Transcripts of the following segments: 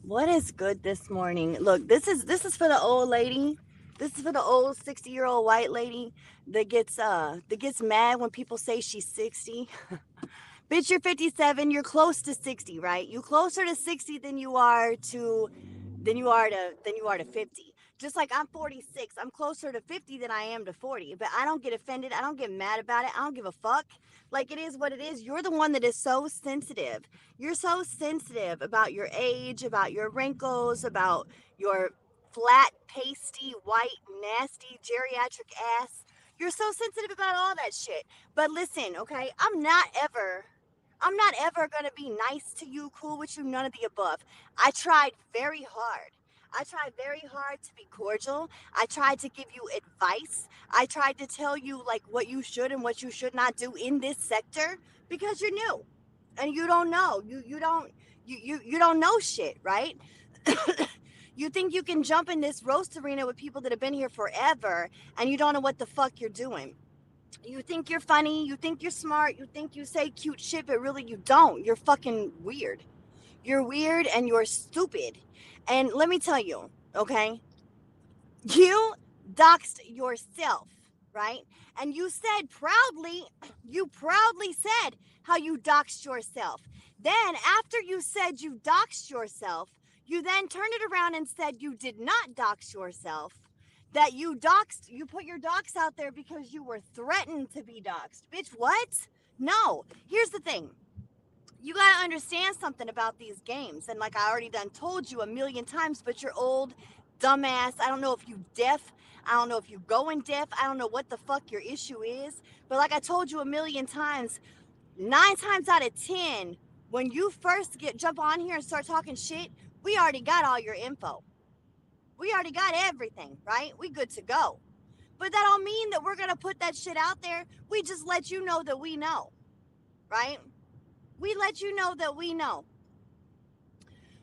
What is good this morning? Look, this is for the old lady. This is for the old 60-year-old white lady that gets mad when people say she's 60. Bitch, you're 57, you're close to 60, right? You closer to 60 than you are to 50. Just like I'm 46, I'm closer to 50 than I am to 40. But I don't get offended. I don't get mad about it. I don't give a fuck. Like it is what it is. You're the one that is so sensitive. You're so sensitive about your age, about your wrinkles, about your flat, pasty, white, nasty, geriatric ass. You're so sensitive about all that shit. But listen, okay? I'm not ever going to be nice to you, cool with you, none of the above. I tried very hard. I tried very hard to be cordial. I tried to give you advice. I tried to tell you like what you should and what you should not do in this sector because you're new and you don't know. You don't know shit, right? You think you can jump in this roast arena with people that have been here forever and you don't know what the fuck you're doing. You think you're funny, you think you're smart, you think you say cute shit, but really you don't. You're fucking weird. You're weird and you're stupid. And let me tell you, okay? You doxed yourself, right? And you proudly said how you doxed yourself. Then, after you said you doxed yourself, you then turned it around and said you did not dox yourself. That you put your dox out there because you were threatened to be doxed. Bitch, what? No. Here's the thing, you got to understand something about these games. And like I already done told you a million times, but you're old, dumbass. I don't know if you deaf. I don't know if you going deaf. I don't know what the fuck your issue is. But like I told you a million times, 9 times out of 10, when you first jump on here and start talking shit, we already got all your info. We already got everything, right? We good to go. But that don't mean that we're going to put that shit out there. We just let you know that we know, right? We let you know that we know.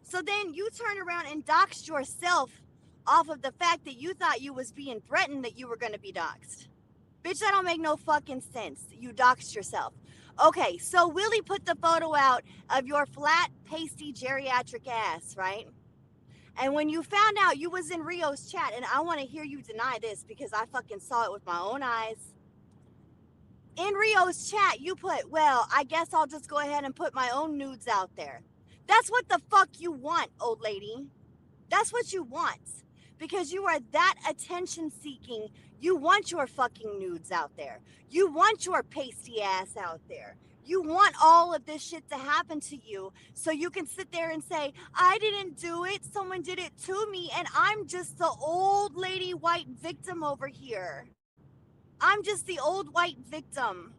So then you turn around and doxed yourself off of the fact that you thought you was being threatened that you were going to be doxed. Bitch, that don't make no fucking sense. You doxed yourself. Okay, so Willie put the photo out of your flat, pasty, geriatric ass, right? And when you found out you was in Rio's chat, and I want to hear you deny this because I fucking saw it with my own eyes. In Rio's chat, you put, well, I guess I'll just go ahead and put my own nudes out there. That's what the fuck you want, old lady. That's what you want. Because you are that attention seeking. You want your fucking nudes out there. You want your pasty ass out there. You want all of this shit to happen to you so you can sit there and say, I didn't do it. Someone did it to me. And I'm just the old lady white victim over here. I'm just the old white victim.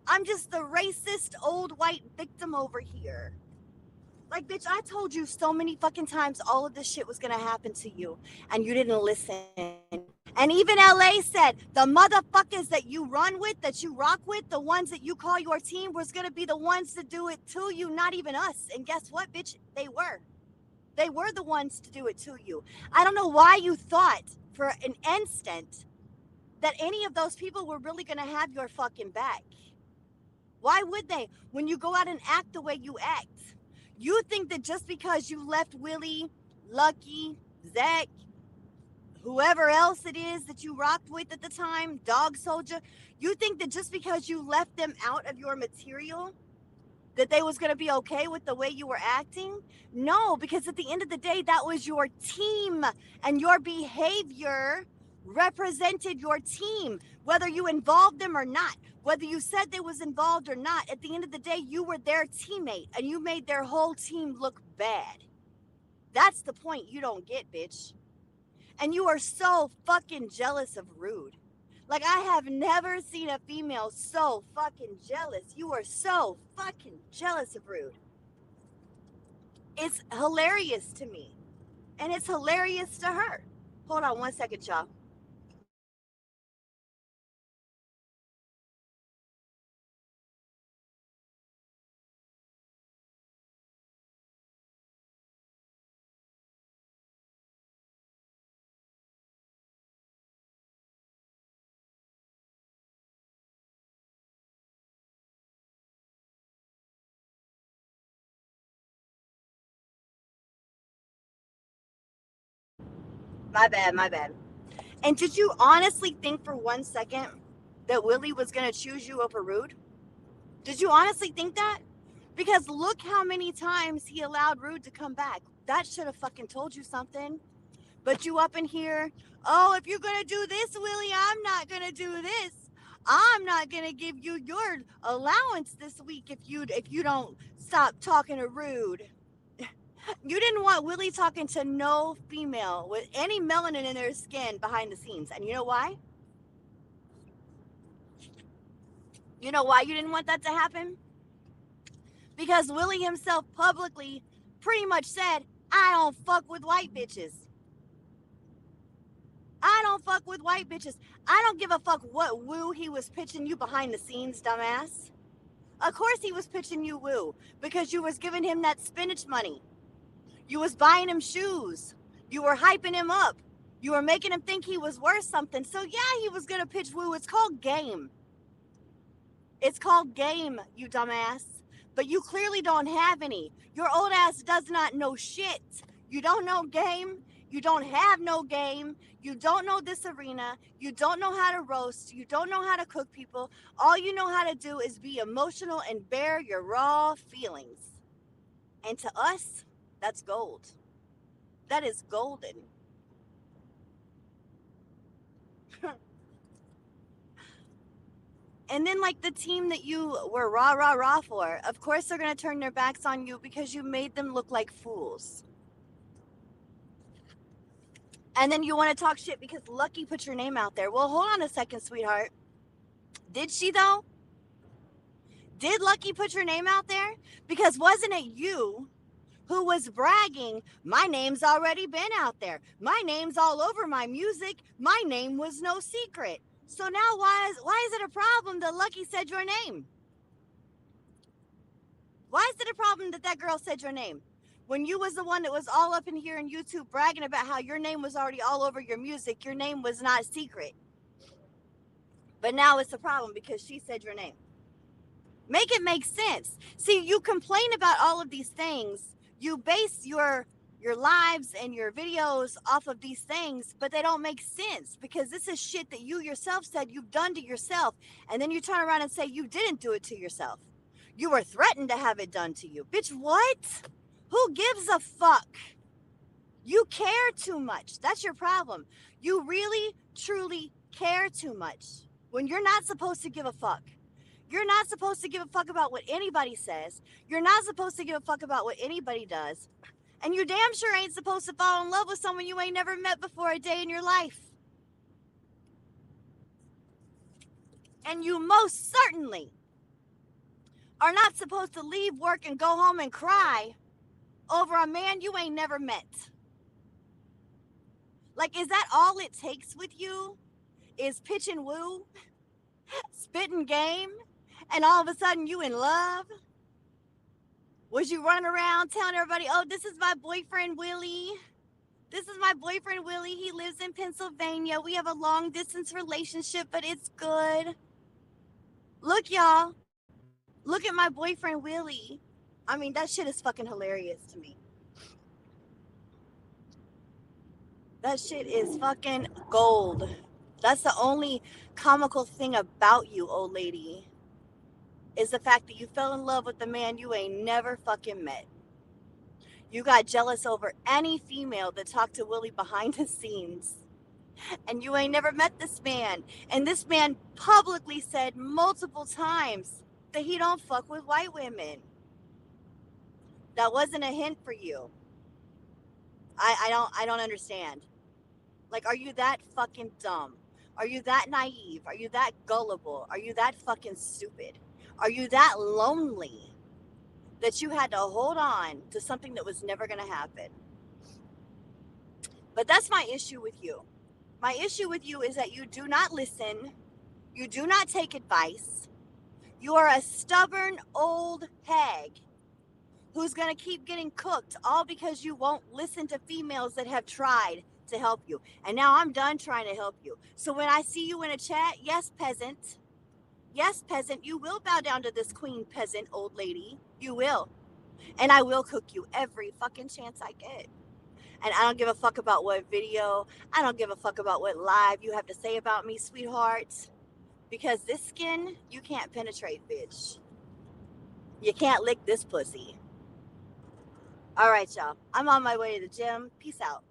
I'm just the racist old white victim over here. Like, bitch, I told you so many fucking times all of this shit was gonna happen to you, and you didn't listen. And even LA said the motherfuckers that you run with, that you rock with, the ones that you call your team, was gonna be the ones to do it to you, not even us. And guess what, bitch? They were. They were the ones to do it to you. I don't know why you thought for an instant that any of those people were really gonna have your fucking back. Why would they? When you go out and act the way you act, you think that just because you left Willie, Lucky, Zach, whoever else it is that you rocked with at the time, Dog Soldier, you think that just because you left them out of your material, that they was going to be okay with the way you were acting? No, because at the end of the day, that was your team, and your behavior represented your team, whether you involved them or not, whether you said they was involved or not. At the end of the day, you were their teammate and you made their whole team look bad. That's the point you don't get, bitch. And you are so fucking jealous of Rude. Like, I have never seen a female so fucking jealous. You are so fucking jealous of Rude. It's hilarious to me. And it's hilarious to her. Hold on 1 second, y'all. My bad, my bad. And did you honestly think for 1 second that Willie was going to choose you over Rude? Did you honestly think that? Because look how many times he allowed Rude to come back. That should have fucking told you something. But you up in here, oh, if you're going to do this, Willie, I'm not going to do this. I'm not going to give you your allowance this week if you don't stop talking to Rude. You didn't want Willie talking to no female with any melanin in their skin behind the scenes. And you know why? You know why you didn't want that to happen? Because Willie himself publicly pretty much said, I don't fuck with white bitches. I don't fuck with white bitches. I don't give a fuck what woo he was pitching you behind the scenes, dumbass. Of course he was pitching you woo because you was giving him that spinach money. You was buying him shoes. You were hyping him up. You were making him think he was worth something. So yeah, he was going to pitch woo. It's called game. It's called game, you dumbass. But you clearly don't have any. Your old ass does not know shit. You don't know game. You don't have no game. You don't know this arena. You don't know how to roast. You don't know how to cook people. All you know how to do is be emotional and bear your raw feelings. And to us, that's gold. That is golden. And then, like, the team that you were rah for, of course they're going to turn their backs on you because you made them look like fools. And then you want to talk shit because Lucky put your name out there. Well, hold on a second, sweetheart. Did she, though? Did Lucky put your name out there? Because wasn't it you who was bragging, my name's already been out there. My name's all over my music. My name was no secret. So now why is it a problem that Lucky said your name? Why is it a problem that girl said your name? When you was the one that was all up in here in YouTube bragging about how your name was already all over your music, your name was not secret. But now it's a problem because she said your name. Make it make sense. See, you complain about all of these things. You base your lives and your videos off of these things, but they don't make sense because this is shit that you yourself said you've done to yourself. And then you turn around and say you didn't do it to yourself. You were threatened to have it done to you. Bitch, what? Who gives a fuck? You care too much. That's your problem. You really, truly care too much when you're not supposed to give a fuck. You're not supposed to give a fuck about what anybody says. You're not supposed to give a fuck about what anybody does. And you damn sure ain't supposed to fall in love with someone you ain't never met before a day in your life. And you most certainly are not supposed to leave work and go home and cry over a man you ain't never met. Like, is that all it takes with you? Is pitch and woo? Spitting game? And all of a sudden you in love? Was you running around telling everybody, oh, this is my boyfriend, Willie. This is my boyfriend, Willie. He lives in Pennsylvania. We have a long distance relationship, but it's good. Look, y'all. Look at my boyfriend, Willie. I mean, that shit is fucking hilarious to me. That shit is fucking gold. That's the only comical thing about you, old lady, is the fact that you fell in love with the man you ain't never fucking met. You got jealous over any female that talked to Willie behind the scenes. And you ain't never met this man. And this man publicly said multiple times that he don't fuck with white women. That wasn't a hint for you. I don't understand. Like, are you that fucking dumb? Are you that naive? Are you that gullible? Are you that fucking stupid? Are you that lonely that you had to hold on to something that was never going to happen? But that's my issue with you. My issue with you is that you do not listen. You do not take advice. You are a stubborn old hag who's going to keep getting cooked all because you won't listen to females that have tried to help you. And now I'm done trying to help you. So when I see you in a chat, yes, peasant, you will bow down to this queen peasant old lady. You will. And I will cook you every fucking chance I get. And I don't give a fuck about what video, I don't give a fuck about what live you have to say about me, sweetheart. Because this skin, you can't penetrate, bitch. You can't lick this pussy. All right, y'all. I'm on my way to the gym. Peace out.